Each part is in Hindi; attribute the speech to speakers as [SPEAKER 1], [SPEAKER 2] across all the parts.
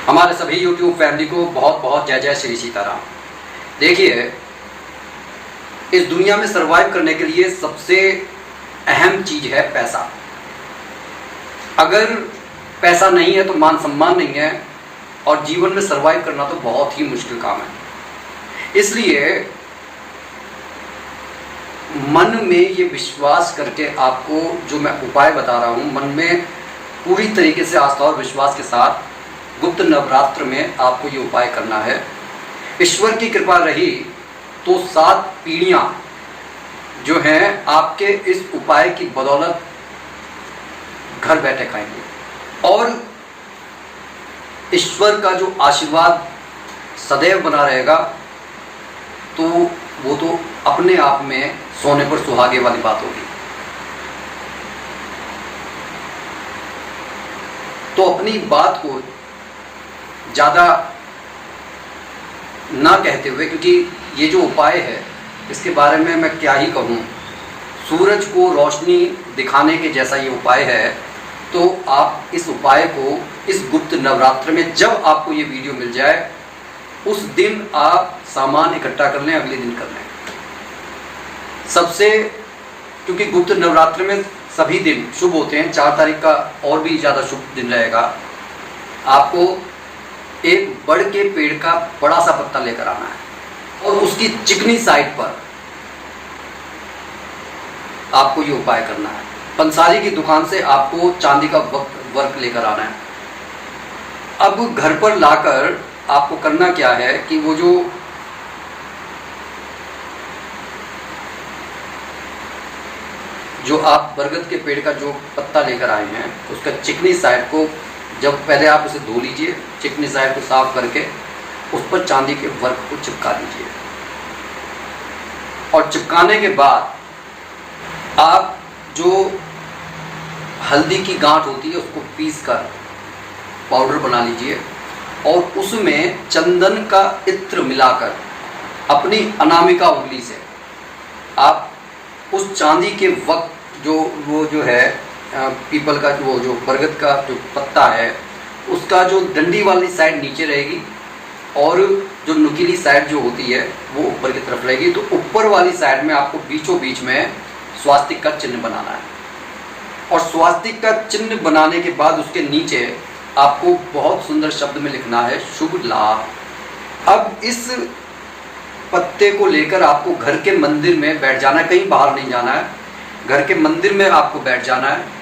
[SPEAKER 1] हमारे सभी YouTube फैमिली को बहुत बहुत जय जय श्री सीताराम। देखिए, इस दुनिया में सरवाइव करने के लिए सबसे अहम चीज है पैसा। अगर पैसा नहीं है तो मान सम्मान नहीं है, और जीवन में सरवाइव करना तो बहुत ही मुश्किल काम है। इसलिए मन में ये विश्वास करके आपको जो मैं उपाय बता रहा हूँ, मन में पूरी तरीके से आस्था और विश्वास के साथ गुप्त नवरात्र में आपको ये उपाय करना है। ईश्वर की कृपा रही तो 7 पीढ़ियां जो हैं आपके इस उपाय की बदौलत घर बैठे खाएंगे, और ईश्वर का जो आशीर्वाद सदैव बना रहेगा, तो वो तो अपने आप में सोने पर सुहागे वाली बात होगी। तो अपनी बात को ज़्यादा ना कहते हुए, क्योंकि ये जो उपाय है इसके बारे में मैं क्या ही कहूँ, सूरज को रोशनी दिखाने के जैसा ये उपाय है। तो आप इस उपाय को इस गुप्त नवरात्र में जब आपको ये वीडियो मिल जाए उस दिन आप सामान इकट्ठा कर लें, अगले दिन कर लें। सबसे, क्योंकि गुप्त नवरात्र में सभी दिन शुभ होते हैं, 4 तारीख का और भी ज़्यादा शुभ दिन रहेगा। आपको एक बड़ के पेड़ का बड़ा सा पत्ता लेकर आना है और उसकी चिकनी साइड पर आपको ये उपाय करना है। पंसारी की दुकान से आपको चांदी का वर्क लेकर आना है। अब घर पर लाकर आपको करना क्या है कि वो जो आप बरगद के पेड़ का जो पत्ता लेकर आए हैं, उसका चिकनी साइड को जब पहले आप उसे धो लीजिए, चिकनी साइड को साफ करके उस पर चांदी के वर्क को चिपका लीजिए। और चिपकाने के बाद आप जो हल्दी की गांठ होती है उसको पीस कर पाउडर बना लीजिए, और उसमें चंदन का इत्र मिलाकर अपनी अनामिका उंगली से आप उस चांदी के वक्त जो है पीपल का जो बरगद का जो पत्ता है, उसका जो डंडी वाली साइड नीचे रहेगी और जो नुकीली साइड जो होती है वो ऊपर की तरफ रहेगी। तो ऊपर वाली साइड में आपको बीचों बीच में स्वास्तिक का चिन्ह बनाना है, और स्वास्तिक का चिन्ह बनाने के बाद उसके नीचे आपको बहुत सुंदर शब्द में लिखना है शुभ लाभ। अब इस पत्ते को लेकर आपको घर के मंदिर में बैठ जाना है, कहीं बाहर नहीं जाना है, घर के मंदिर में आपको बैठ जाना है।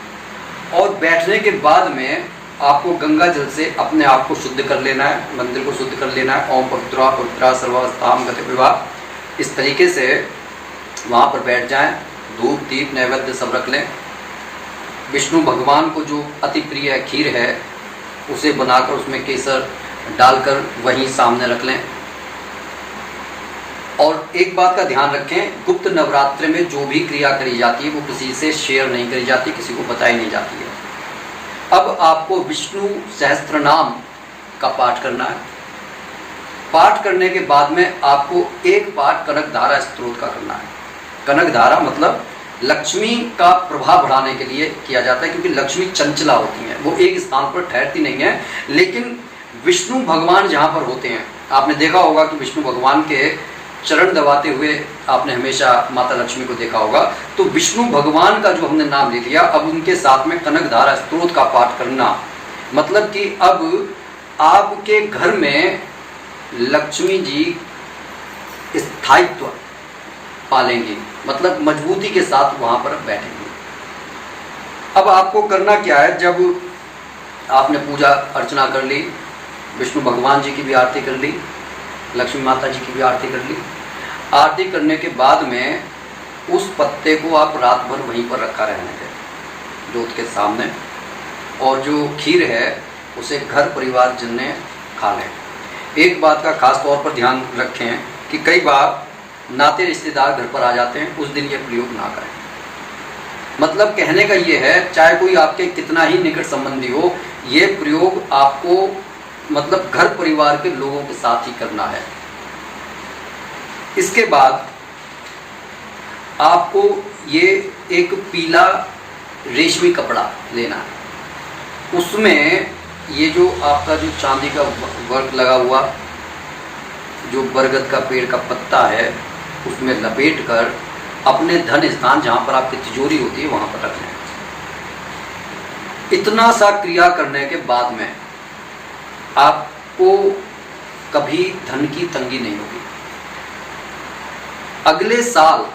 [SPEAKER 1] और बैठने के बाद में आपको गंगा जल से अपने आप को शुद्ध कर लेना है, मंदिर को शुद्ध कर लेना है। ओम पवित्रा पवित्रा सर्वस्ताम गति विवाह, इस तरीके से वहाँ पर बैठ जाएं। धूप दीप नैवेद्य सब रख लें। विष्णु भगवान को जो अति प्रिय खीर है उसे बनाकर उसमें केसर डालकर वहीं सामने रख लें। और एक बात का ध्यान रखें, गुप्त नवरात्र में जो भी क्रिया करी जाती है वो किसी से शेयर नहीं करी जाती, किसी को बताई नहीं जाती है। अब आपको विष्णु सहस्त्रनाम का पाठ करना है। पाठ करने के बाद में आपको एक पाठ कनकधारा स्तोत्र का करना है। कनकधारा मतलब लक्ष्मी का प्रभाव बढ़ाने के लिए किया जाता है, क्योंकि लक्ष्मी चंचला होती हैं, वो एक स्थान पर ठहरती नहीं है। लेकिन विष्णु भगवान जहाँ पर होते हैं, आपने देखा होगा कि विष्णु भगवान के चरण दबाते हुए आपने हमेशा माता लक्ष्मी को देखा होगा। तो विष्णु भगवान का जो हमने नाम ले लिया, अब उनके साथ में कनकधारा स्तोत्र का पाठ करना, मतलब कि अब आपके घर में लक्ष्मी जी स्थायित्व पालेंगी, मतलब मजबूती के साथ वहाँ पर बैठेंगी। अब आपको करना क्या है, जब आपने पूजा अर्चना कर ली, विष्णु भगवान जी की भी आरती कर ली, लक्ष्मी माता जी की भी आरती कर ली, आरती करने के बाद में उस पत्ते को आप रात भर वहीं पर रखा रहने दें जोत के सामने, और जो खीर है उसे घर परिवार जिन्हें खा लें। एक बात का खास तौर पर ध्यान रखें कि कई बार नाते रिश्तेदार घर पर आ जाते हैं, उस दिन ये प्रयोग ना करें। मतलब कहने का ये है, चाहे कोई आपके कितना ही निकट संबंधी हो, ये प्रयोग आपको मतलब घर परिवार के लोगों के साथ ही करना है। इसके बाद आपको ये एक पीला रेशमी कपड़ा लेना है, उसमें ये जो आपका जो चांदी का वर्क लगा हुआ जो बरगद का पेड़ का पत्ता है उसमें लपेट कर अपने धन स्थान जहाँ पर आपकी तिजोरी होती है वहाँ पर रख लें। इतना सा क्रिया करने के बाद में आपको कभी धन की तंगी नहीं होगी। अगले साल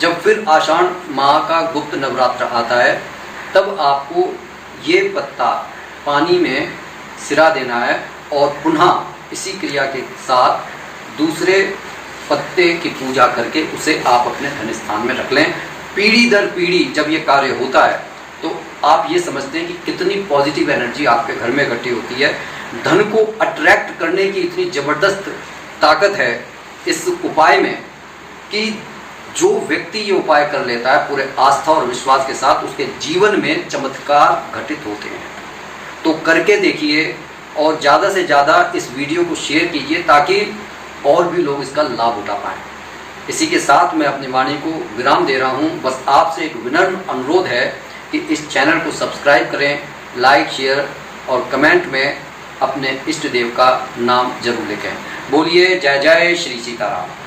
[SPEAKER 1] जब फिर आषाढ़ माह का गुप्त नवरात्र आता है तब आपको ये पत्ता पानी में सिरा देना है और पुनः इसी क्रिया के साथ दूसरे पत्ते की पूजा करके उसे आप अपने धन स्थान में रख लें। पीढ़ी दर पीढ़ी जब ये कार्य होता है तो आप ये समझते हैं कि कितनी पॉजिटिव एनर्जी आपके घर में इकट्ठी होती है। धन को अट्रैक्ट करने की इतनी ज़बरदस्त ताकत है इस उपाय में कि जो व्यक्ति ये उपाय कर लेता है पूरे आस्था और विश्वास के साथ उसके जीवन में चमत्कार घटित होते हैं। तो करके देखिए और ज़्यादा से ज़्यादा इस वीडियो को शेयर कीजिए ताकि और भी लोग इसका लाभ उठा पाएँ। इसी के साथ मैं अपनी वाणी को विराम दे रहा हूँ। बस आपसे एक विनम्र अनुरोध है कि इस चैनल को सब्सक्राइब करें, लाइक शेयर और कमेंट में अपने इष्ट देव का नाम जरूर लिखें। बोलिए जय जय श्री सीताराम।